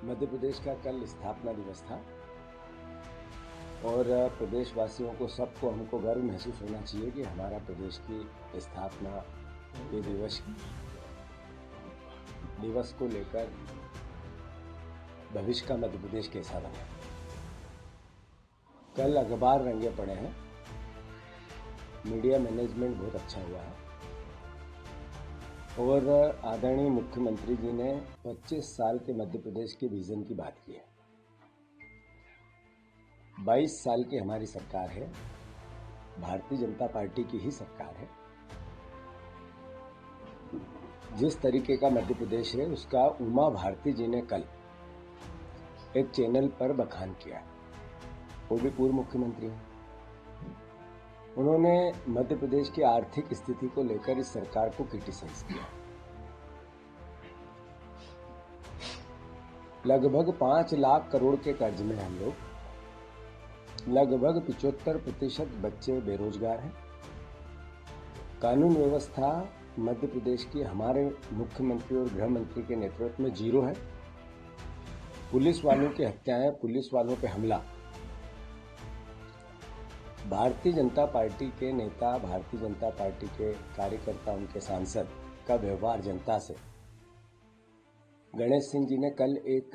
मध्य प्रदेश का कल स्थापना दिवस था और प्रदेशवासियों को सबको हमको गर्व महसूस होना चाहिए कि हमारा प्रदेश की स्थापना के दिवस को लेकर भविष्य का मध्य प्रदेश कैसा बने। कल अखबार रंगे पड़े हैं, मीडिया मैनेजमेंट बहुत अच्छा हुआ है और आदरणीय मुख्यमंत्री जी ने 25 साल के मध्य प्रदेश के विजन की बात की है। 22 साल की हमारी सरकार है, भारतीय जनता पार्टी की ही सरकार है। जिस तरीके का मध्य प्रदेश है उसका उमा भारती जी ने कल एक चैनल पर बखान किया। वो भी पूर्व मुख्यमंत्री हैं। उन्होंने मध्य प्रदेश की आर्थिक स्थिति को लेकर इस सरकार को क्रिटिसाइज किया। लगभग 5 लाख करोड़ के कर्ज में हम लोग, लगभग 75% बच्चे बेरोजगार हैं। कानून व्यवस्था मध्य प्रदेश की हमारे मुख्यमंत्री और गृह मंत्री के नेतृत्व में जीरो है। पुलिस वालों की हत्याएं, पुलिस वालों पे हमला, भारतीय जनता पार्टी के नेता, भारतीय जनता पार्टी के कार्यकर्ता, उनके सांसद का व्यवहार जनता से। गणेश सिंह जी ने कल एक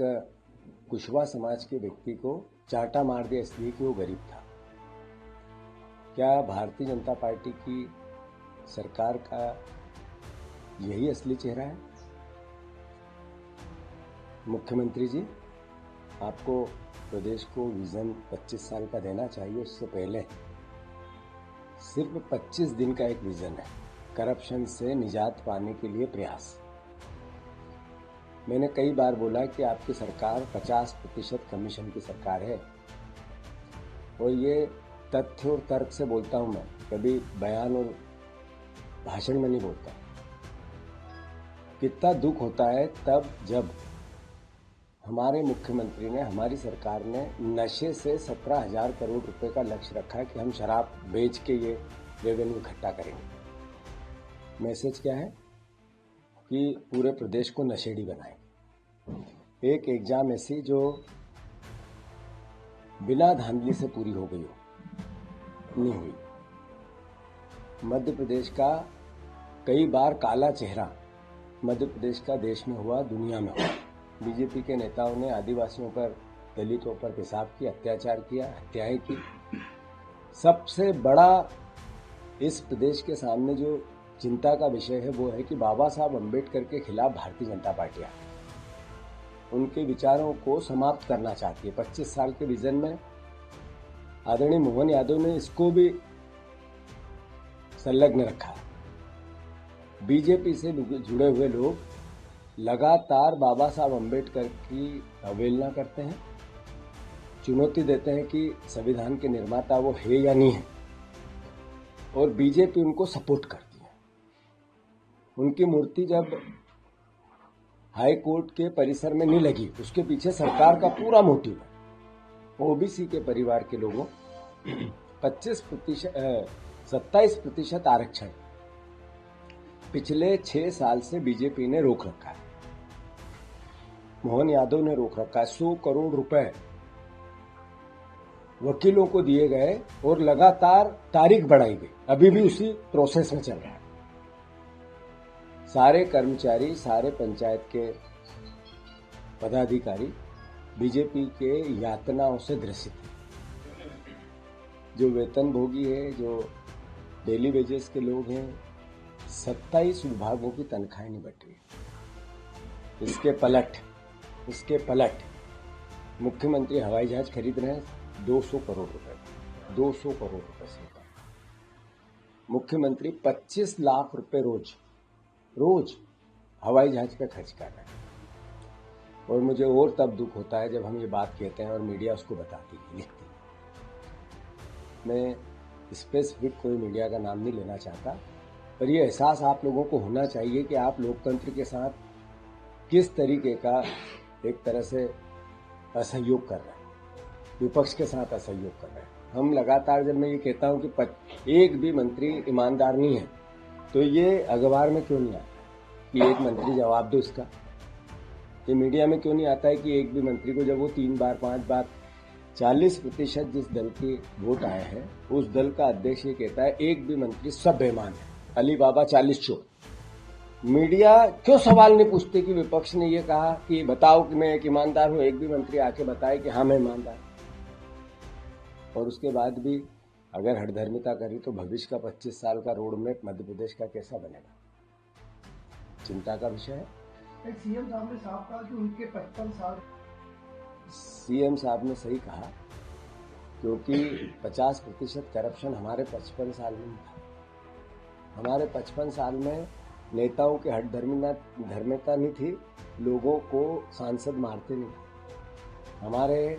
कुशवाहा समाज के व्यक्ति को चांटा मार दिया इसलिए कि वो गरीब था। क्या भारतीय जनता पार्टी की सरकार का यही असली चेहरा है? मुख्यमंत्री जी, आपको प्रदेश को विजन 25 साल का देना चाहिए। उससे पहले सिर्फ 25 दिन का एक विजन है, करप्शन से निजात पाने के लिए प्रयास। मैंने कई बार बोला कि आपकी सरकार 50% कमीशन की सरकार है और ये तथ्य और तर्क से बोलता हूं मैं, कभी बयान और भाषण में नहीं बोलता। कितना दुख होता है तब जब हमारे मुख्यमंत्री ने, हमारी सरकार ने नशे से 17,000 करोड़ रुपए का लक्ष्य रखा है कि हम शराब बेच के ये रेवेन्यू इकट्ठा करेंगे। मैसेज क्या है कि पूरे प्रदेश को नशेड़ी बनाएंगे। एक एग्जाम ऐसी जो बिना धांधली से पूरी हो गई हो, नहीं हुई। मध्य प्रदेश का कई बार काला चेहरा मध्य प्रदेश का देश में हुआ, दुनिया में हुआ। बीजेपी के नेताओं ने आदिवासियों पर, दलितों पर पेशाब किया, अत्याचार किया, हत्याएं की। सबसे बड़ा इस प्रदेश के सामने जो चिंता का विषय है वो है कि बाबा साहब अम्बेडकर के खिलाफ भारतीय जनता पार्टी आई, उनके विचारों को समाप्त करना चाहती है। 25 साल के विजन में आदरणीय मोहन यादव ने इसको भी संलग्न रखा है। बीजेपी से जुड़े हुए लोग लगातार बाबा साहब अम्बेडकर की अवहेलना करते हैं, चुनौती देते हैं कि संविधान के निर्माता वो है या नहीं है, और बीजेपी उनको सपोर्ट करती है। उनकी मूर्ति जब हाई कोर्ट के परिसर में नहीं लगी, उसके पीछे सरकार का पूरा मोटिव है। ओबीसी के परिवार के लोगों 27% आरक्षण पिछले 6 साल से बीजेपी ने रोक रखा है। मोहन यादव ने रोक रखा है। 100 करोड़ रुपए वकीलों को दिए गए और लगातार तारीख बढ़ाई गई, अभी भी उसी प्रोसेस में चल रहा है। सारे कर्मचारी, सारे पंचायत के पदाधिकारी बीजेपी के यातनाओं से ग्रसित हैं। जो वेतन भोगी है, जो डेली वेजेस के लोग हैं, 27 विभागों की तनख्वाहें नहीं बढ़ रही। इसके पलट मुख्यमंत्री हवाई जहाज खरीद रहे हैं 200 करोड़ रुपए, 200 करोड़ रुपए से। मुख्यमंत्री 25 लाख रुपए रोज हवाई जहाज का खर्च कर रहे हैं। और मुझे और तब दुख होता है जब हम ये बात कहते हैं और मीडिया उसको बताती है, लिखती है। मैं स्पेसिफिक कोई मीडिया का नाम नहीं लेना चाहता, पर यह एहसास आप लोगों को होना चाहिए कि आप लोकतंत्र के साथ किस तरीके का एक तरह से असहयोग कर रहे हैं, विपक्ष के साथ असहयोग कर रहे हैं। हम लगातार, जब मैं ये कहता हूं कि एक भी मंत्री ईमानदार नहीं है, तो ये अखबार में क्यों नहीं आता कि एक मंत्री जवाब दो इसका? ये मीडिया में क्यों नहीं आता है कि एक भी मंत्री को, जब वो 3 बार 5 बार 40% जिस दल के वोट आए हैं उस दल का अध्यक्ष ये कहता है एक भी मंत्री सब बेईमान है, अली बाबा 40 चोर। मीडिया क्यों सवाल नहीं पूछते कि विपक्ष ने ये कहा कि बताओ कि मैं एक ईमानदार हूं, एक भी मंत्री आके बताए कि हाँ मैं ईमानदार, और उसके बाद भी अगर हठधर्मिता करी तो भविष्य का 25 साल का रोड मैप मध्य प्रदेश का कैसा बनेगा, चिंता का विषय है। सीएम साहब ने साफ कहा कि उनके 55 साल, सीएम साहब ने सही कहा, क्योंकि 50% करप्शन हमारे 55 साल में था। हमारे 55 साल में नेताओं की हठधर्मिता नहीं थी, लोगों को सांसद मारते नहीं थे। हमारे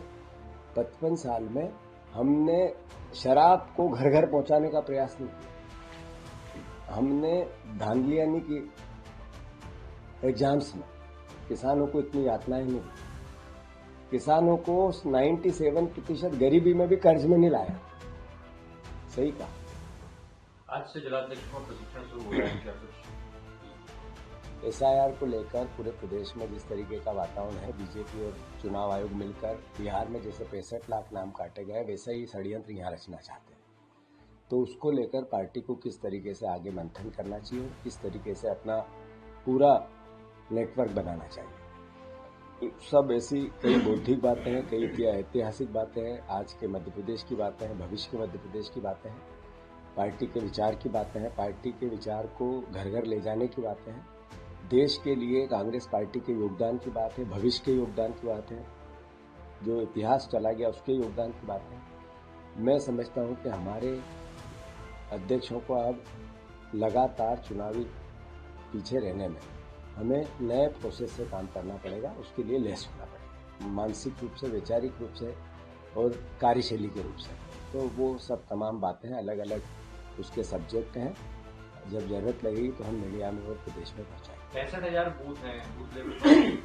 55 साल में हमने शराब को घर घर पहुंचाने का प्रयास नहीं किया, हमने धांधलियां नहीं की एग्जाम्स में, किसानों को इतनी यातनाएं नहीं दी, किसानों को 97% गरीबी में भी कर्ज में नहीं लाया। सही कहा। आज से जिलाध्यक्षों का प्रशिक्षण शुरू हो रहा है, क्या कुछ SIR को लेकर पूरे प्रदेश में जिस तरीके का वातावरण है, बीजेपी और चुनाव आयोग मिलकर बिहार में जैसे 65 लाख नाम काटे गए वैसा ही षड्यंत्र यहाँ रचना चाहते हैं। तो उसको लेकर पार्टी को किस तरीके से आगे मंथन करना चाहिए, किस तरीके से अपना पूरा नेटवर्क बनाना चाहिए, सब ऐसी कई बौद्धिक बातें हैं, कई ऐतिहासिक बातें हैं, आज के मध्य प्रदेश की बातें हैं, भविष्य के मध्य प्रदेश की बातें हैं, पार्टी के विचार की बातें हैं, पार्टी के विचार को घर घर ले जाने की बातें हैं, देश के लिए कांग्रेस पार्टी के योगदान की बात है, भविष्य के योगदान की बात है, जो इतिहास चला गया उसके योगदान की बात है। मैं समझता हूं कि हमारे अध्यक्षों को अब लगातार चुनावी पीछे रहने में हमें नए प्रोसेस से काम करना पड़ेगा, उसके लिए लैस होना पड़ेगा, मानसिक रूप से, वैचारिक रूप से और कार्यशैली के रूप से। तो वो सब तमाम बातें अलग अलग उसके सब्जेक्ट हैं, जब जरूरत लगेगी तो हम मीडिया में और प्रदेश में पहुंचाएंगे। 65,000 बूथ हैं, बूथ लेवल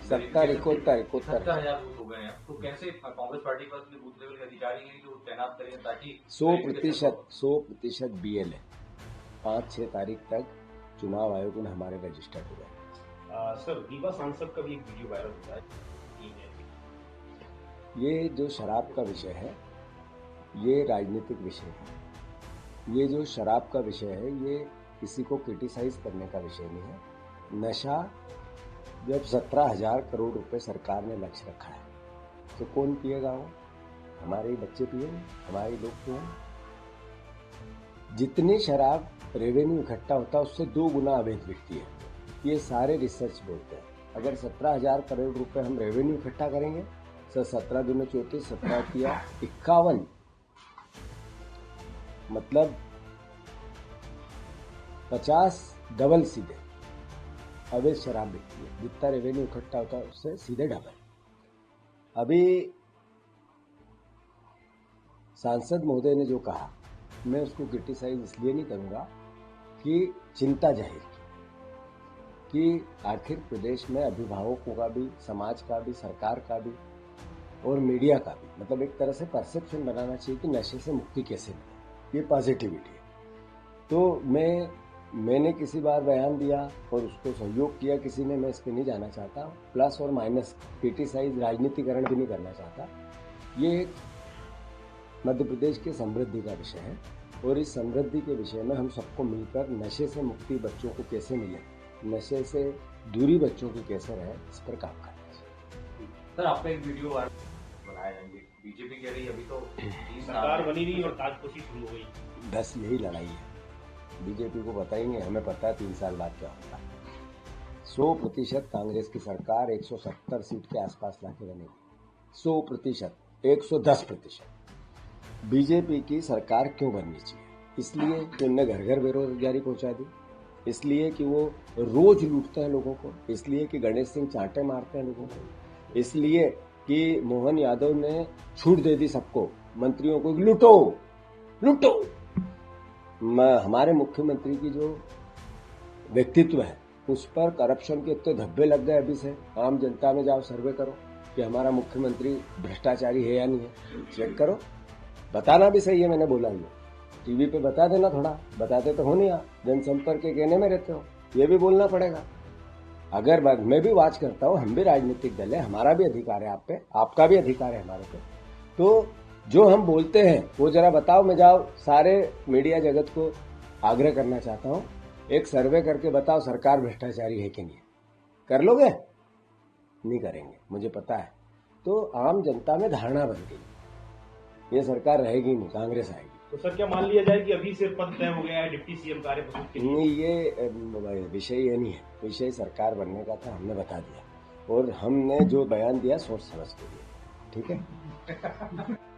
70-71 70,000 बूथ हो गए हैं। तो कैसे कांग्रेस पार्टी के पास बूथ लेवल के अधिकारी हैं जो तैनात करें ताकि 100% BL है। 5-6 तारीख तक चुनाव आयोग ने हमारे रजिस्टर्ड हो गए। सर, रीवा सांसद का भी एक वीडियो वायरल होता है। ये जो शराब का विषय है ये राजनीतिक विषय है। ये जो शराब का विषय है ये किसी को क्रिटिसाइज करने का विषय नहीं है। नशा जब 17,000 करोड़ रुपए सरकार ने लक्ष्य रखा है तो कौन पिएगा? वो हमारे ही बच्चे पिएंगे, हमारे लोग पिएंगे। जितनी शराब रेवेन्यू इकट्ठा होता है उससे 2 गुना अवैध बिकती है, ये सारे रिसर्च बोलते हैं। अगर 17,000 करोड़ रुपए हम रेवेन्यू इकट्ठा करेंगे तो 17 दूनी 34, 17 किया 51, मतलब 50 डबल सीधे अवैध शराब बिकती है। जितना रेवेन्यू इकट्ठा होता है उससे सीधे डबल। अभी सांसद महोदय ने जो कहा मैं उसको क्रिटिसाइज इसलिए नहीं करूंगा कि चिंता जाहिर की कि आखिर प्रदेश में अभिभावकों का भी, समाज का भी, सरकार का भी और मीडिया का भी, मतलब एक तरह से परसेप्शन बनाना चाहिए कि नशे से मुक्ति कैसे मिले, ये पॉजिटिविटी है। तो मैंने किसी बार बयान दिया और उसको सहयोग किया किसी ने, मैं इस पर नहीं जाना चाहता, प्लस और माइनस क्रिटिसाइज, राजनीतिकरण भी नहीं करना चाहता। ये एक मध्य प्रदेश की समृद्धि का विषय है और इस समृद्धि के विषय में हम सबको मिलकर नशे से मुक्ति बच्चों को कैसे मिले, नशे से दूरी बच्चों की कैसे रहे, इस पर काम करना चाहिए। सर, आपका एक वीडियो बनाया जाएंगे, बीजेपी कह रही है अभी तो सरकार बनी नहीं और ताजपोशी शुरू हो गई। बस यही लड़ाई है, बीजेपी को बताएंगे, हमें पता है 3 साल बाद क्या होगा। 100% कांग्रेस की सरकार 170 सीट के आसपास लाके बनेगी। 100%, 110%। बीजेपी की सरकार क्यों बननी चाहिए? इसलिए कि उनने घर घर बेरोजगारी पहुंचा दी, इसलिए कि वो रोज लूटते हैं लोगों को, इसलिए कि गणेश सिंह चांटे मारते हैं लोगों को, इसलिए कि मोहन यादव ने छूट दे दी सबको, मंत्रियों को लूटो लूटो। हमारे मुख्यमंत्री की जो व्यक्तित्व है उस पर करप्शन के इतने धब्बे लग गए। अभी से आम जनता में जाओ, सर्वे करो कि हमारा मुख्यमंत्री भ्रष्टाचारी है या नहीं है, चेक करो। बताना भी सही है, मैंने बोला ये टीवी पे बता देना, थोड़ा बताते तो हो नहीं, आप जनसंपर्क के कहने में रहते हो, ये भी बोलना पड़ेगा। अगर मैं भी वॉच करता हूँ, हम भी राजनीतिक दल है, हमारा भी अधिकार है आप पे, आपका भी अधिकार है हमारे पे। तो जो हम बोलते हैं वो जरा बताओ। मैं जाओ सारे मीडिया जगत को आग्रह करना चाहता हूँ, एक सर्वे करके बताओ सरकार भ्रष्टाचारी है कि नहीं। कर लोगे? नहीं करेंगे, मुझे पता है। तो आम जनता में धारणा बन गई, ये सरकार रहेगी नहीं, कांग्रेस आएगी। तो सर क्या मान लिया जाए कि अभी से पद तय हो गया है डिप्टी सीएम कार्य प्रस्तुत के लिए? नहीं, ये विषय ये नहीं है। विषय सरकार बनने का था, हमने बता दिया, और हमने जो बयान दिया सोच समझ के दिया। ठीक है।